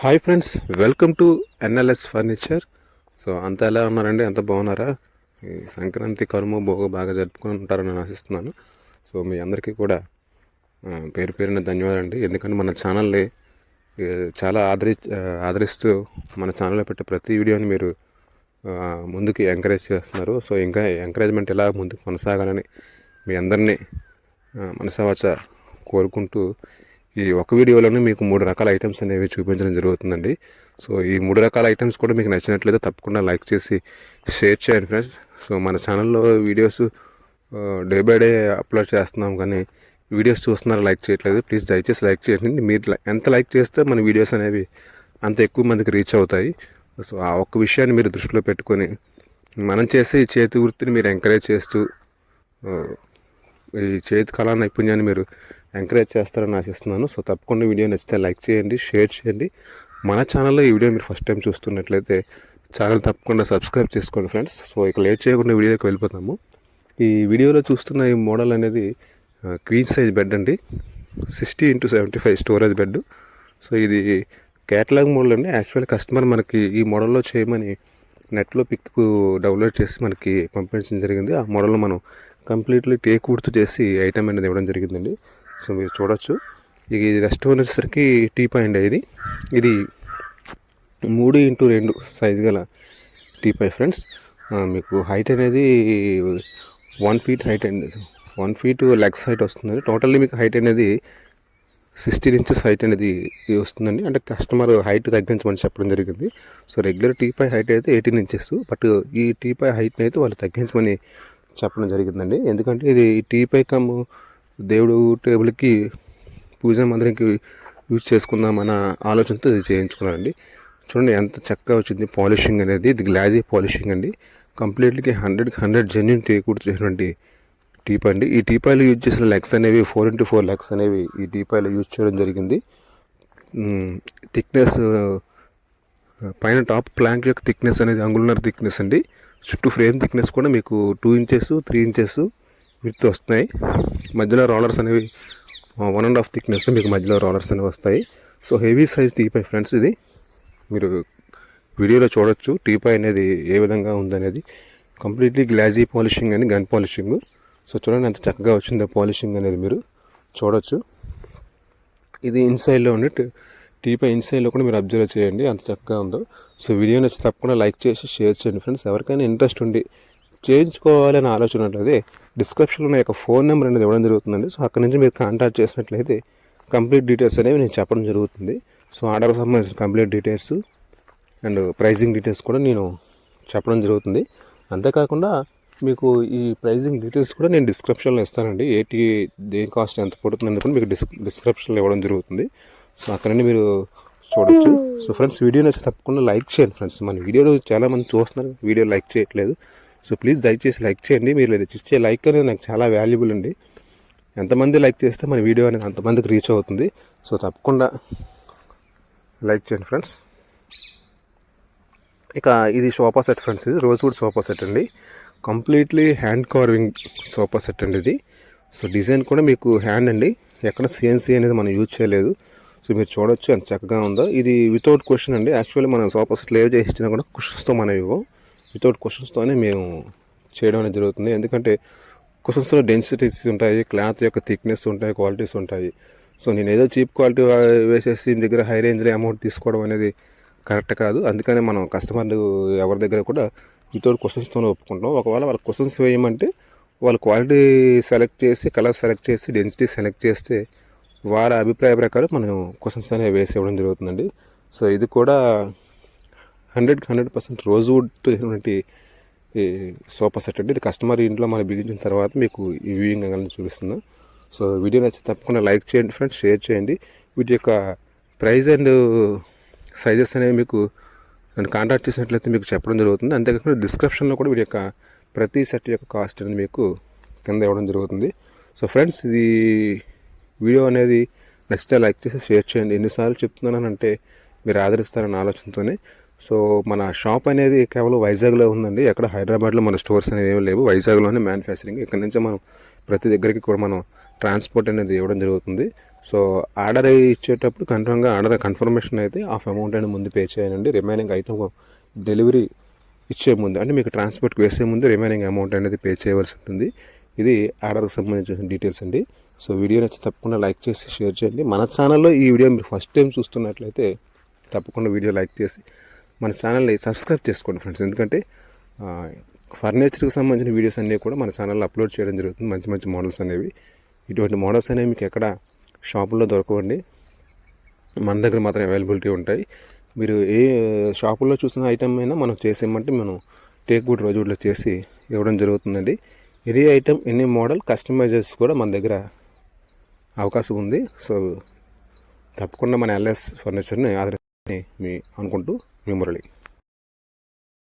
Hi friends, welcome to NLS furniture. So అంతా ఎలా ఉన్నారండి? అంత బాగున్నారా? ఈ సంక్రాంతి కనుమ బాగా జరుపుకుంటారని నేను ఆశిస్తున్నాను. సో మీ అందరికీ కూడా పేరు పేరున ధన్యవాదాలు అండి. ఎందుకంటే మన ఛానల్ని చాలా ఆదరిస్తూ మన ఛానల్లో పెట్టే ప్రతి వీడియోని మీరు ముందుకి ఎంకరేజ్ చేస్తున్నారు. సో ఇంకా ఎంకరేజ్మెంట్ ఎలా ముందుకు కొనసాగాలని మీ అందరినీ మనసావాచ కోరుకుంటూ ఈ ఒక వీడియోలోనే మీకు 3 రకాల ఐటమ్స్ అనేవి చూపించడం జరుగుతుందండి. సో ఈ 3 రకాల ఐటమ్స్ కూడా మీకు నచ్చినట్లయితే తప్పకుండా లైక్ చేసి షేర్ చేయండి ఫ్రెండ్స్. సో మన ఛానల్లో videos day by day upload చేస్తున్నాం, కానీ వీడియోస్ చూస్తున్నారు, లైక్ చేయట్లేదు. ప్లీజ్ దయచేసి లైక్ చేయండి. మీరు ఎంత లైక్ చేస్తే మన వీడియోస్ అనేవి అంత ఎక్కువ మందికి రీచ్ అవుతాయి. సో ఆ ఒక్క విషయాన్ని మీరు దృష్టిలో పెట్టుకొని మనం చేసే ఈ చేతి వృత్తిని మీరు ఎంకరేజ్ చేస్తూ ఈ చేతి కళా నైపుణ్యాన్ని మీరు ఎంకరేజ్ చేస్తారని ఆశిస్తున్నాను. సో తప్పకుండా వీడియో నచ్చితే లైక్ చేయండి, షేర్ చేయండి. మన ఛానల్లో ఈ వీడియో మీరు ఫస్ట్ టైం చూస్తున్నట్లయితే ఛానల్ తప్పకుండా సబ్స్క్రైబ్ చేసుకోండి ఫ్రెండ్స్. సో ఇక లేట్ చేయకుండా వీడియోకి వెళ్ళిపోతాము. ఈ వీడియోలో చూస్తున్న ఈ మోడల్ అనేది క్వీన్ సైజ్ బెడ్ అండి. 60x75 storage bed. సో ఇది క్యాటలాగ్ మోడల్ అండి. యాక్చువల్లీ కస్టమర్ మనకి ఈ మోడల్లో చేయమని నెట్లో పిక్ డౌన్లోడ్ చేసి మనకి పంపించడం జరిగింది. ఆ మోడల్లో మనం కంప్లీట్లీ టేక్ వుడ్తో చేసి ఐటమ్ అనేది ఇవ్వడం జరిగిందండి. సో మీరు చూడొచ్చు. ఇది రెస్టారెంట్ వచ్చేసరికి టీపాయ్ అండి. ఇది 3x2 సైజ్ గల టీపాయ్ ఫ్రెండ్స్. మీకు హైట్ అనేది 1 feet హైట్ అండి. 1 feet లెగ్స్ హైట్ వస్తుందండి. టోటల్లీ మీకు హైట్ అనేది 16 inches హైట్ అనేది వస్తుందండి. అంటే కస్టమర్ హైట్ తగ్గించమని చెప్పడం జరిగింది. సో రెగ్యులర్ టీపాయ్ హైట్ అయితే 18 inches, బట్ ఈ టీపాయ్ హైట్ని అయితే వాళ్ళు తగ్గించమని చెప్పడం జరిగిందండి. ఎందుకంటే ఇది టీపాయ్ కమ్ దేవుడు టేబుల్కి పూజా మందిరంకి యూజ్ చేసుకుందామన్న ఆలోచనతో ఇది చేయించుకున్నారండి. చూడండి ఎంత చక్కగా వచ్చింది పాలిషింగ్ అనేది. ఇది గ్లాజీ పాలిషింగ్ అండి. కంప్లీట్లీ 100% జెన్యూన్ టేక్ చేసినటువంటి టీపాయ్ అండి. ఈ టీపాయ్లో యూజ్ చేసిన లెగ్స్ అనేవి 4x4 లెగ్స్ అనేవి ఈ టీపాయ్లో యూజ్ చేయడం జరిగింది. థిక్నెస్ పైన టాప్ ప్లాంక్ యొక్క థిక్నెస్ అనేది అంగుళన్నర థిక్నెస్ అండి. చుట్టూ ఫ్రేమ్ థిక్నెస్ కూడా మీకు 2 inches 3 inches విత్ వస్తున్నాయి. మధ్యలో రోలర్స్ అనేవి 1.5 థిక్నెస్ మీకు మధ్యలో రోలర్స్ అనేవి వస్తాయి. So heavy size teapoy friends. ఇది మీరు వీడియోలో చూడొచ్చు టీపాయ్ అనేది ఏ విధంగా ఉందనేది. కంప్లీట్లీ గ్లాజీ పాలిషింగ్ అని గన్ పాలిషింగ్. సో చూడండి ఎంత చక్కగా వచ్చిందో పాలిషింగ్ అనేది మీరు చూడొచ్చు. ఇది ఇన్సైడ్లో ఉండి టీపాయ్ ఇన్సైడ్లో కూడా మీరు అబ్జర్వ్ చేయండి ఎంత చక్కగా ఉందో. సో వీడియో నచ్చి తప్పకుండా లైక్ చేసి షేర్ చేయండి ఫ్రెండ్స్. ఎవరికైనా ఇంట్రెస్ట్ ఉండి చేయించుకోవాలని ఆలోచన ఉన్నట్లయితే డిస్క్రిప్షన్లో నా యొక్క ఫోన్ నెంబర్ అనేది ఇవ్వడం జరుగుతుందండి. సో అక్కడ నుంచి మీరు కాంటాక్ట్ చేసినట్లయితే కంప్లీట్ డీటెయిల్స్ అనేవి నేను చెప్పడం జరుగుతుంది. సో ఆర్డర్కి సంబంధించిన complete details and pricing details కూడా నేను చెప్పడం జరుగుతుంది. అంతేకాకుండా మీకు ఈ ప్రైజింగ్ డీటెయిల్స్ కూడా నేను డిస్క్రిప్షన్లో ఇస్తానండి. దేని కాస్ట్ ఎంత పడుతుంది అందుకని మీకు డిస్క్రిప్షన్లో ఇవ్వడం జరుగుతుంది. సో అక్కడ నుండి మీరు చూడొచ్చు. సో ఫ్రెండ్స్ వీడియో నచ్చి తప్పకుండా లైక్ చేయండి ఫ్రెండ్స్. మన వీడియోలో చాలామంది చూస్తున్నారు, వీడియో లైక్ చేయట్లేదు. సో ప్లీజ్ దయచేసి లైక్ చేయండి. మీరు ఇచ్చే లైక్ అనేది నాకు చాలా వాల్యుబుల్ అండి. ఎంతమంది లైక్ చేస్తే మన వీడియో అనేది అంతమందికి రీచ్ అవుతుంది. సో తప్పకుండా లైక్ చేయండి ఫ్రెండ్స్. ఇక ఇది సోఫా సెట్ ఫ్రెండ్స్. ఇది రోజ్వుడ్ సోఫా సెట్ అండి. Completely hand carving sofa set అండి ఇది. సో డిజైన్ కూడా మీకు హ్యాండ్ అండి. ఎక్కడ సిఎన్సీ అనేది మనం యూజ్ చేయలేదు. సో మీరు చూడొచ్చు ఎంత చక్కగా ఉందో. ఇది వితౌట్ క్వశ్చన్ అండి. యాక్చువల్లీ మనం సోఫా సెట్లు ఏవి చేసి ఇచ్చినా కూడా క్వశ్చన్స్తో మనం ఇవ్వం. వితౌట్ క్వశ్చన్స్తోనే మేము చేయడం అనేది జరుగుతుంది. ఎందుకంటే క్వశ్చన్స్లో డెన్సిటీస్ ఉంటాయి, క్లాత్ యొక్క థిక్నెస్ ఉంటాయి, క్వాలిటీస్ ఉంటాయి. సో నేను ఏదో చీప్ క్వాలిటీ వేసేసి మీ దగ్గర హై రేంజ్లో అమౌంట్ తీసుకోవడం అనేది కరెక్ట్ కాదు. అందుకనే మనం కస్టమర్లు ఎవరి దగ్గర కూడా వితౌట్ క్వశ్చన్స్తోనే ఒప్పుకుంటాం. ఒకవేళ వాళ్ళ క్వశ్చన్స్ వేయమంటే వాళ్ళు క్వాలిటీ సెలెక్ట్ చేసి, కలర్ సెలెక్ట్ చేసి, డెన్సిటీ సెలెక్ట్ చేస్తే వారి అభిప్రాయ ప్రకారం మనం క్వశ్చన్స్ అనేవి వేసి ఇవ్వడం జరుగుతుందండి. సో ఇది కూడా 100% రోజ్వుడ్ చేసినటువంటి సోఫా సెట్ అండి. ఇది కస్టమర్ ఇంట్లో మనం బిగించిన తర్వాత మీకు ఈ వ్యూయింగ్ యాంగిల్ని చూపిస్తున్నాం. సో వీడియో నచ్చి తప్పకుండా లైక్ చేయండి ఫ్రెండ్స్, షేర్ చేయండి. వీటి యొక్క ప్రైస్ అండ్ సైజెస్ అనేవి మీకు నన్ను కాంటాక్ట్ చేసినట్లయితే మీకు చెప్పడం జరుగుతుంది. అంతేకాకుండా డిస్క్రిప్షన్లో కూడా వీటి యొక్క ప్రతి సెట్ యొక్క కాస్ట్ అనేది మీకు కింద ఇవ్వడం జరుగుతుంది. సో ఫ్రెండ్స్ ఇది వీడియో అనేది నచ్చితే లైక్ చేసి షేర్ చేయండి. ఎన్నిసార్లు చెప్తున్నానంటే మీరు ఆదరిస్తారన్న ఆలోచనతోనే. సో మన షాప్ అనేది కేవలం వైజాగ్లో ఉందండి. ఎక్కడ హైదరాబాద్లో మన స్టోర్స్ అనేవి ఏమి లేవు. వైజాగ్లోనే మ్యానుఫ్యాక్చరింగ్. ఇక్కడ నుంచి మనం ప్రతి దగ్గరికి కూడా మనం ట్రాన్స్పోర్ట్ అనేది ఇవ్వడం జరుగుతుంది. సో ఆర్డర్ ఇచ్చేటప్పుడు కన్ఫర్మ్గా ఆర్డర్ కన్ఫర్మేషన్ అయితే హాఫ్ అమౌంట్ అనేది ముందు పే చేయాలండి. రిమైనింగ్ ఐటమ్ డెలివరీ ఇచ్చే ముందు అంటే మీకు ట్రాన్స్పోర్ట్కి వేసే ముందు రిమైనింగ్ అమౌంట్ అనేది పే చేయవలసి ఉంటుంది. ఇది ఆర్డర్కి సంబంధించిన డీటెయిల్స్ అండి. సో వీడియో నచ్చి తప్పకుండా లైక్ చేసి షేర్ చేయండి. మన ఛానల్లో ఈ వీడియో మీరు ఫస్ట్ టైం చూస్తున్నట్లయితే తప్పకుండా వీడియో లైక్ చేసి మన ఛానల్ని సబ్స్క్రైబ్ చేసుకోండి ఫ్రెండ్స్. ఎందుకంటే ఫర్నిచర్కి సంబంధించిన వీడియోస్ అన్నీ కూడా మన ఛానల్లో అప్లోడ్ చేయడం జరుగుతుంది. మంచి మంచి మోడల్స్ అనేవి, ఇటువంటి మోడల్స్ అనేవి మీకు ఎక్కడ షాపుల్లో దొరకవండి, మన దగ్గర మాత్రం అవైలబిలిటీ ఉంటాయి. మీరు ఏ షాపుల్లో చూసిన ఐటమ్ అయినా మనం చేసేయమంటే మనం టేక్ వుడ్ రోజుల్లో చేసి ఇవ్వడం జరుగుతుందండి. ఎనీ ఐటమ్ ఎనీ మోడల్ కస్టమైజెస్ కూడా మన దగ్గర అవకాశం ఉంది. సో తప్పకుండా మన ఎల్ఎస్ ఫర్నిచర్ని ఆదరిస్తారని అనుకుంటూ మీ మురళి.